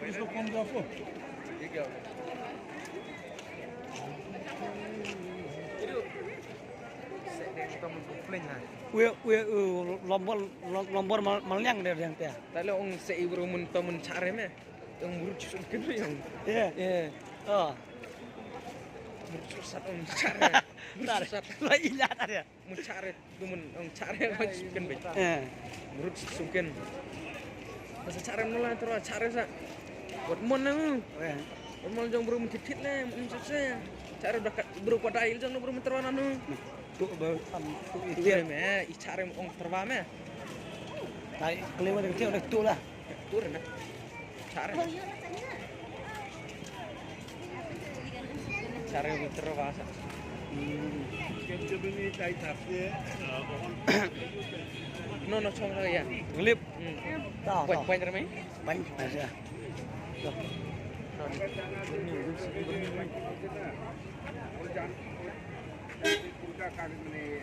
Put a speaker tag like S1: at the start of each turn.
S1: Isso como já foi?
S2: Lombor malyang dia yang dia.
S3: Tala ong sa ibro mun to mun chare me. Ong murut sun kene yang.
S2: Ya. Oh.
S3: Murut sat ong chare.
S2: Tar. Lah iya tar ya.
S3: Mun chare mun ong chare ko sun be. Murut sun ken. Masa chare nula terus chare sa. Buat mon nang. Buat mon jong bro mun titit le mun sese. Chare dak bro ko dail jong bro mun terus nanu.
S2: Tuh baru tuh itu
S3: Iya me, ichare ong terwa me.
S2: Tai kelima kecil udah tuh lah.
S3: Turun na. Chare. Chare mun terwa sa. No chong la ya.
S2: Ngelip. Tahu.
S3: Poin ramai.
S2: Bánh aja.
S1: Kurang kali ini.